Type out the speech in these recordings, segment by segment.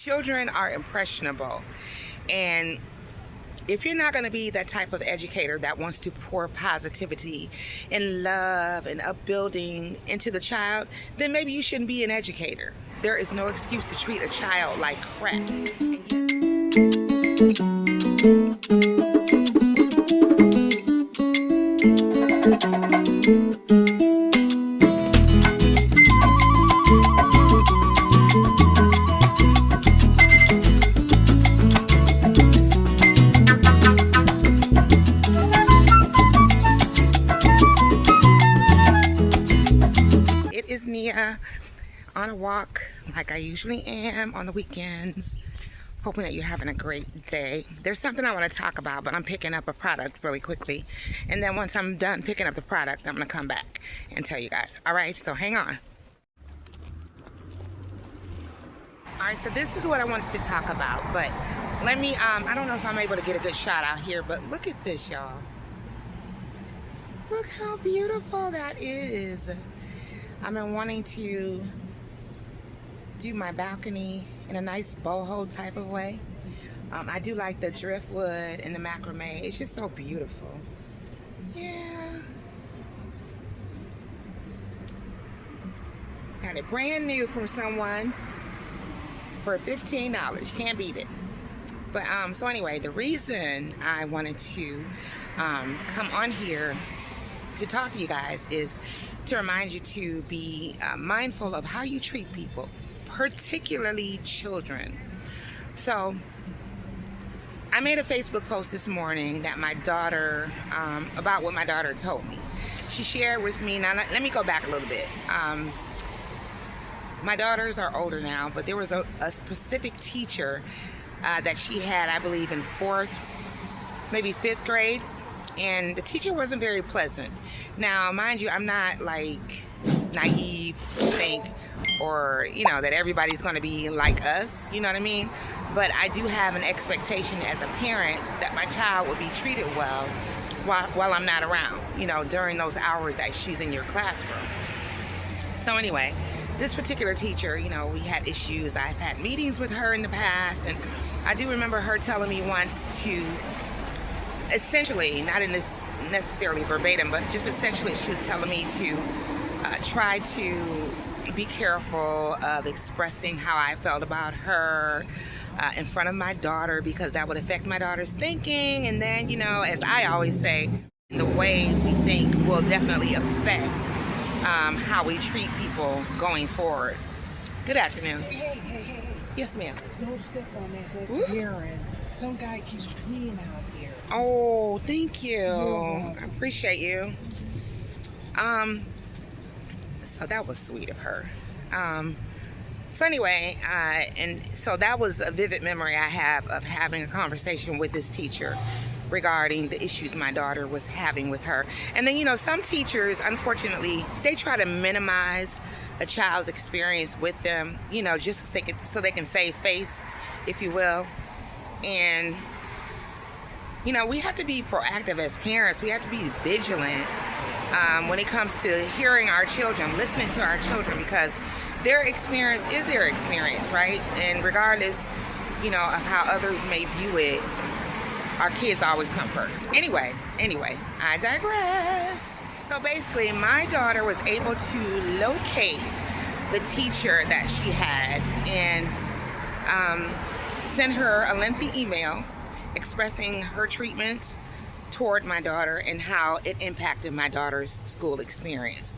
Children are impressionable, and if you're not going to be that type of educator that wants to pour positivity and love and upbuilding into the child, then maybe you shouldn't be an educator. There is no excuse to treat a child like crap. On a walk like I usually am on the weekends, hoping that you're having a great day. There's something I want to talk about, but I'm picking up a product really quickly, and then once I'm done picking up the product, I'm gonna come back and tell you guys. All right, so hang on. All right, so this is what I wanted to talk about, but let me I don't know if I'm able to get a good shot out here, but look at this, y'all. Look how beautiful that is. I've been wanting to do my balcony in a nice boho type of way. I do like the driftwood and the macrame. It's just so beautiful. Yeah. Got it brand new from someone for $15. Can't beat it. But so anyway, the reason I wanted to come on here to talk to you guys is to remind you to be mindful of how you treat people, particularly children. So I made a Facebook post this morning that my daughter, about what my daughter told me. She shared with me, now let me go back a little bit. My daughters are older now, but there was a specific teacher that she had, I believe in 4th, maybe 5th grade. And the teacher wasn't very pleasant. Now, mind you, I'm not like naive to think, or you know, that everybody's going to be like us, you know what I mean? But I do have an expectation as a parent that my child will be treated well while I'm not around, you know, during those hours that she's in your classroom. So anyway, this particular teacher, you know, we had issues. I've had meetings with her in the past, and I do remember her telling me once to essentially, not in this necessarily verbatim, but just essentially she was telling me to try to be careful of expressing how I felt about her in front of my daughter, because that would affect my daughter's thinking. And then, you know, as I always say, the way we think will definitely affect how we treat people going forward. Good afternoon. Hey. Yes, ma'am. Don't step on that good urine. Some guy keeps peeing out here. Oh, thank you. I appreciate you. So that was sweet of her. So anyway, and so that was a vivid memory I have of having a conversation with this teacher regarding the issues my daughter was having with her. And then, you know, some teachers, unfortunately, they try to minimize a child's experience with them, you know, just so they can save face, if you will. And you know, we have to be proactive as parents. We have to be vigilant when it comes to hearing our children, listening to our children, because their experience is their experience, right? And regardless, you know, of how others may view it, our kids always come first. Anyway, I digress. So basically, my daughter was able to locate the teacher that she had and send her a lengthy email expressing her treatment toward my daughter and how it impacted my daughter's school experience.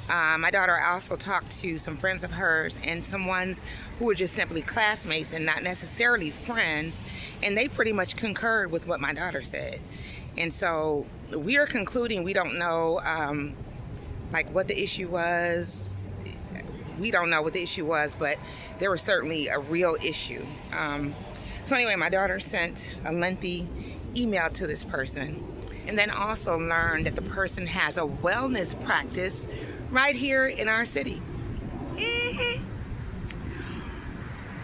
My daughter also talked to some friends of hers and some ones who were just simply classmates and not necessarily friends, and they pretty much concurred with what my daughter said. And so we are concluding we don't know like what the issue was. We don't know what the issue was, but there was certainly a real issue. So anyway, my daughter sent a lengthy email to this person, and then also learned that the person has a wellness practice right here in our city.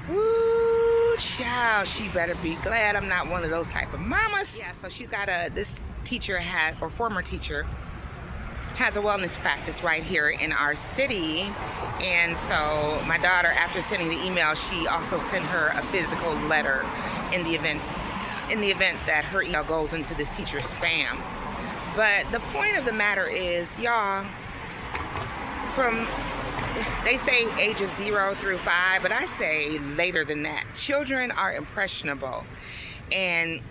Ooh, child, she better be glad I'm not one of those type of mamas. Yeah, so she's got this teacher has, or former teacher, has a wellness practice right here in our city. And so my daughter, after sending the email, she also sent her a physical letter in the event that her email goes into this teacher's spam. But the point of the matter is, y'all, they say ages 0 through 5, but I say later than that. Children are impressionable. And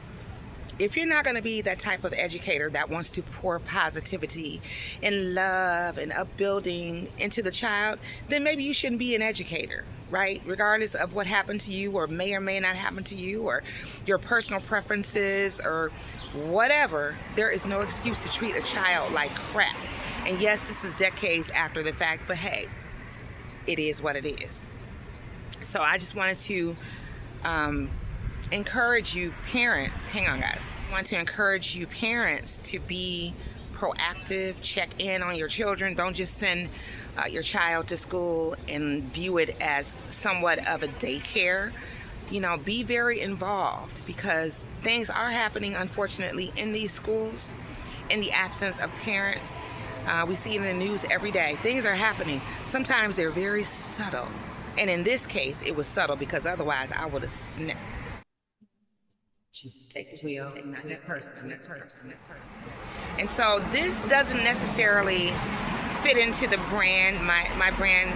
if you're not going to be that type of educator that wants to pour positivity and love and upbuilding into the child, then maybe you shouldn't be an educator, right? Regardless of what happened to you or may not happen to you, or your personal preferences or whatever, there is no excuse to treat a child like crap. And yes, this is decades after the fact, but hey, it is what it is. So I just wanted to encourage you parents, hang on guys, I want to encourage you parents to be proactive, check in on your children. Don't just send your child to school and view it as somewhat of a daycare. You know, be very involved, because things are happening, unfortunately, in these schools in the absence of parents. We see it in the news every day. Things are happening. Sometimes they're very subtle. And in this case, it was subtle, because otherwise I would have snapped. Jesus, take the wheel, not that person. And so this doesn't necessarily fit into the brand, my brand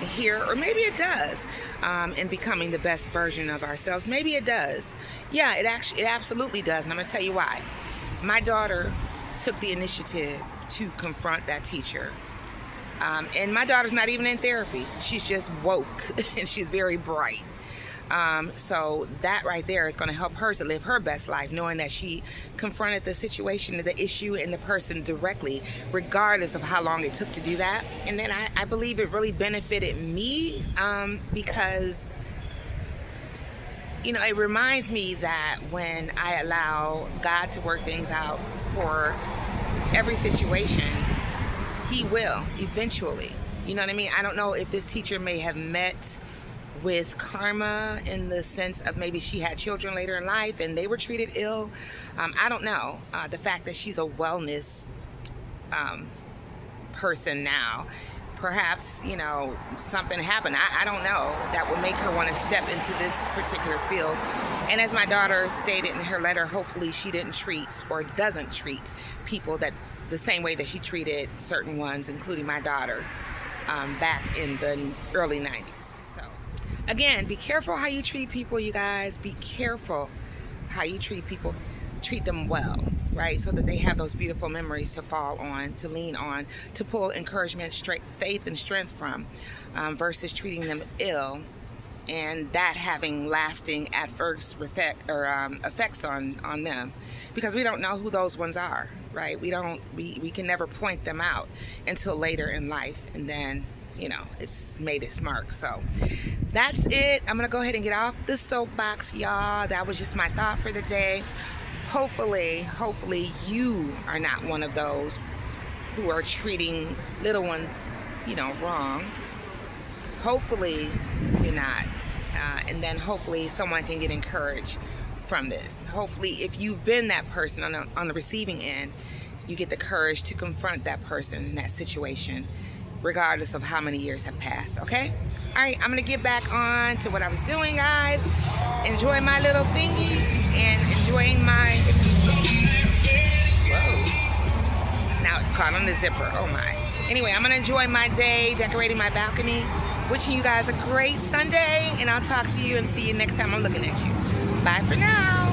here, or maybe it does, in becoming the best version of ourselves. Maybe it does. Yeah, it absolutely does, and I'm gonna tell you why. My daughter took the initiative to confront that teacher. And my daughter's not even in therapy. She's just woke and she's very bright. So that right there is going to help her to live her best life, knowing that she confronted the situation, the issue, and the person directly, regardless of how long it took to do that. And then I believe it really benefited me, because, you know, it reminds me that when I allow God to work things out for every situation, He will eventually. You know what I mean? I don't know if this teacher may have met with karma in the sense of maybe she had children later in life and they were treated ill. I don't know. The fact that she's a wellness person now, perhaps, you know, something happened. I don't know that will make her want to step into this particular field. And as my daughter stated in her letter, hopefully she didn't treat or doesn't treat people that the same way that she treated certain ones, including my daughter, back in the early 90s. So again, be careful how you treat people, you guys. Be careful how you treat people. Treat them well, right? So that they have those beautiful memories to fall on, to lean on, to pull encouragement, faith, and strength from, versus treating them ill and that having lasting adverse effects on them, because we don't know who those ones are, right? We can never point them out until later in life, and then, you know, it's made its mark. So that's it. I'm gonna go ahead and get off the soapbox, y'all. That was just my thought for the day. Hopefully you are not one of those who are treating little ones, you know, wrong. Hopefully you're not. And then hopefully someone can get encouraged from this. Hopefully if you've been that person on the receiving end, you get the courage to confront that person in that situation, regardless of how many years have passed, okay? All right, I'm gonna get back on to what I was doing, guys. Enjoy my little thingy and enjoying my, whoa. Now it's caught on the zipper, oh my. Anyway, I'm gonna enjoy my day, decorating my balcony. Wishing you guys a great Sunday, and I'll talk to you and see you next time I'm looking at you. Bye for now.